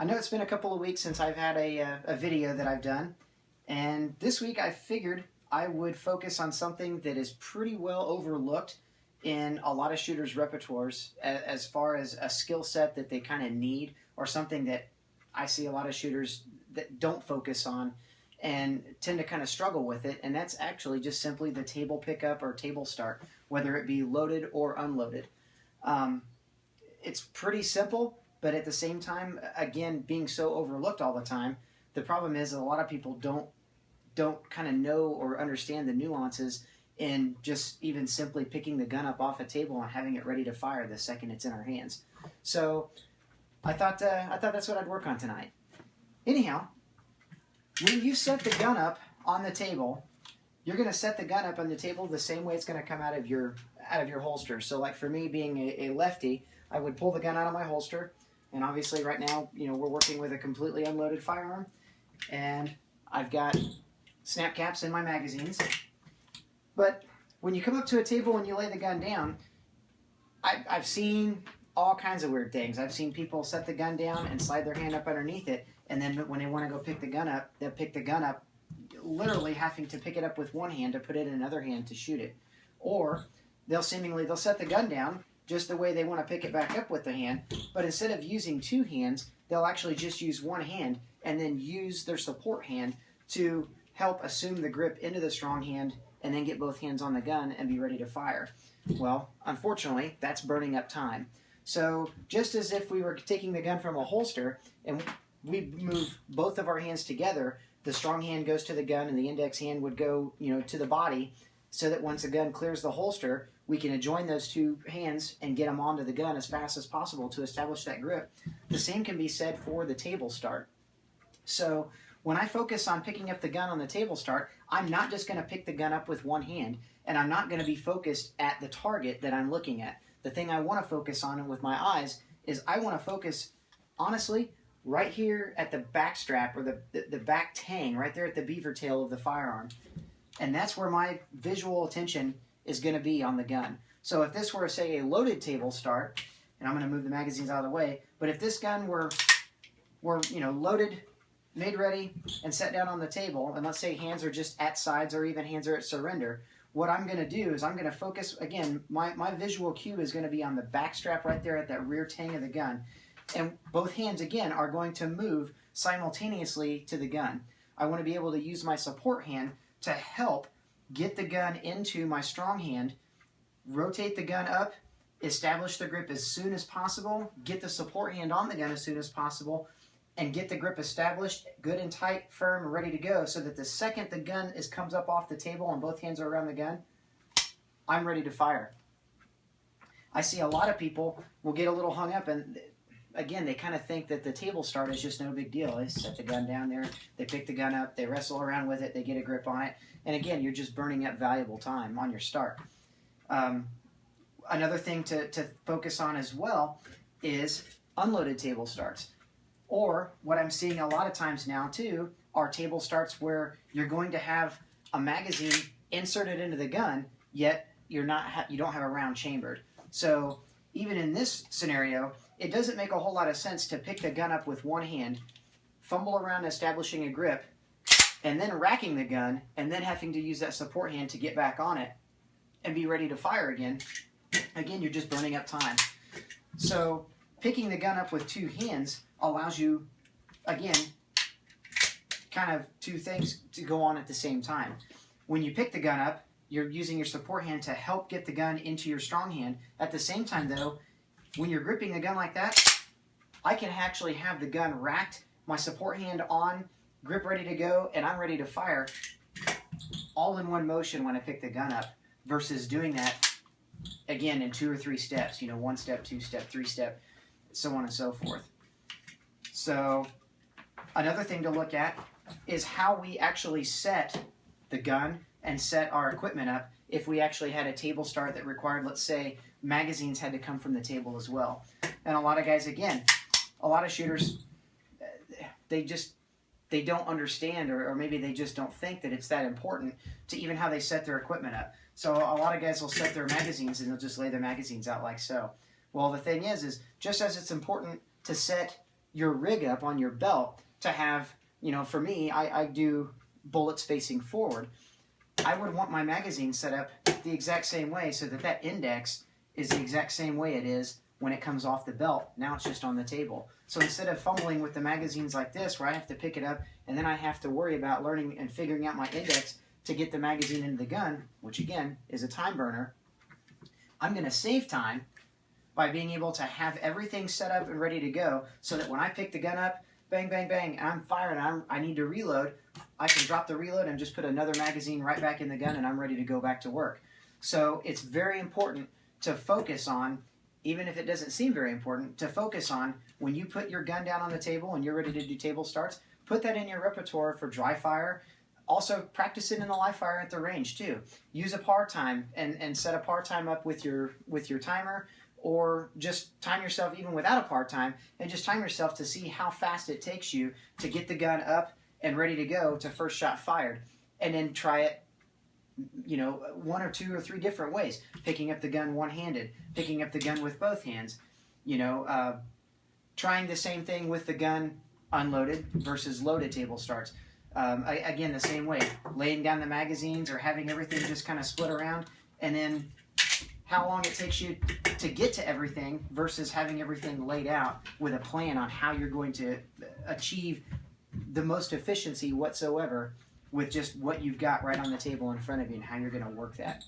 I know it's been a couple of weeks since I've had a video that I've done, and this week I figured I would focus on something that is pretty well overlooked in a lot of shooters' repertoires as far as a skill set that they kind of need, or something that I see a lot of shooters that don't focus on and tend to kind of struggle with it, and that's actually just simply the table pickup or table start, whether it be loaded or unloaded. It's pretty simple, but at the same time, again, being so overlooked all the time, the problem is that a lot of people don't kind of know or understand the nuances in just even simply picking the gun up off a table and having it ready to fire the second it's in our hands. So I thought that's what I'd work on tonight. Anyhow, when you set the gun up on the table, you're going to set the gun up on the table the same way it's going to come out of your holster. So like for me, being a lefty, I would pull the gun out of my holster, and obviously right now, we're working with a completely unloaded firearm, and I've got snap caps in my magazines. But when you come up to a table and you lay the gun down, I've seen all kinds of weird things. I've seen people set the gun down and slide their hand up underneath it, and then when they want to go pick the gun up, they'll pick the gun up literally having to pick it up with one hand to put it in another hand to shoot it. Or they'll set the gun down just the way they want to pick it back up with the hand, but instead of using two hands, they'll actually just use one hand and then use their support hand to help assume the grip into the strong hand and then get both hands on the gun and be ready to fire. Well, unfortunately, that's burning up time. So just as if we were taking the gun from a holster and we move both of our hands together, the strong hand goes to the gun and the index hand would go, to the body, so that once the gun clears the holster, we can adjoin those two hands and get them onto the gun as fast as possible to establish that grip. The same can be said for the table start. So when I focus on picking up the gun on the table start, I'm not just going to pick the gun up with one hand, and I'm not going to be focused at the target that I'm looking at. The thing I want to focus on with my eyes is I want to focus, honestly, right here at the back strap, or the back tang, right there at the beaver tail of the firearm. And that's where my visual attention is going to be on the gun. So if this were, say, a loaded table start, and I'm going to move the magazines out of the way, but if this gun were loaded, made ready, and set down on the table, and let's say hands are just at sides or even hands are at surrender, what I'm going to do is I'm going to focus, again, my visual cue is going to be on the back strap right there at that rear tang of the gun. And both hands, again, are going to move simultaneously to the gun. I want to be able to use my support hand to help get the gun into my strong hand, rotate the gun up, establish the grip as soon as possible, get the support hand on the gun as soon as possible, and get the grip established, good and tight, firm, and ready to go, so that the second the gun comes up off the table and both hands are around the gun, I'm ready to fire. I see a lot of people will get a little hung up, and again, they kind of think that the table start is just no big deal. They set the gun down there, they pick the gun up, they wrestle around with it, they get a grip on it, and again, you're just burning up valuable time on your start. Another thing to focus on as well is unloaded table starts. Or what I'm seeing a lot of times now too are table starts where you're going to have a magazine inserted into the gun, yet you don't have a round chambered. So even in this scenario, it doesn't make a whole lot of sense to pick the gun up with one hand, fumble around establishing a grip, and then racking the gun, and then having to use that support hand to get back on it and be ready to fire again. Again, you're just burning up time. So picking the gun up with two hands allows you, again, kind of two things to go on at the same time. When you pick the gun up, you're using your support hand to help get the gun into your strong hand. At the same time, though, when you're gripping the gun like that, I can actually have the gun racked, my support hand on, grip ready to go, and I'm ready to fire all in one motion when I pick the gun up, versus doing that, again, in 2 or 3 steps, 1 step, 2 step, 3 step, so on and so forth. So another thing to look at is how we actually set the gun and set our equipment up if we actually had a table start that required, let's say, magazines had to come from the table as well. And a lot of guys, again, a lot of shooters, they don't understand, or maybe they just don't think that it's that important to even how they set their equipment up. So a lot of guys will set their magazines and they'll just lay their magazines out like so. Well, the thing is just as it's important to set your rig up on your belt to have, for me, I do bullets facing forward. I would want my magazine set up the exact same way so that that index is the exact same way it is when it comes off the belt. Now it's just on the table. So instead of fumbling with the magazines like this, where I have to pick it up and then I have to worry about learning and figuring out my index to get the magazine into the gun, which again is a time burner, I'm going to save time by being able to have everything set up and ready to go so that when I pick the gun up, bang, bang, bang, I'm firing, I need to reload, I can drop the reload and just put another magazine right back in the gun and I'm ready to go back to work. So it's very important to focus on, even if it doesn't seem very important, to focus on when you put your gun down on the table and you're ready to do table starts, put that in your repertoire for dry fire. Also practice it in the live fire at the range too. Use a par time and set a par time up with your timer, or just time yourself even without a par time and just time yourself to see how fast it takes you to get the gun up and ready to go to first shot fired. And then try it, one or two or three different ways. Picking up the gun one-handed, picking up the gun with both hands, trying the same thing with the gun unloaded versus loaded table starts. Again, the same way, laying down the magazines or having everything just kind of split around, and then how long it takes you to get to everything versus having everything laid out with a plan on how you're going to achieve the most efficiency whatsoever with just what you've got right on the table in front of you and how you're going to work that.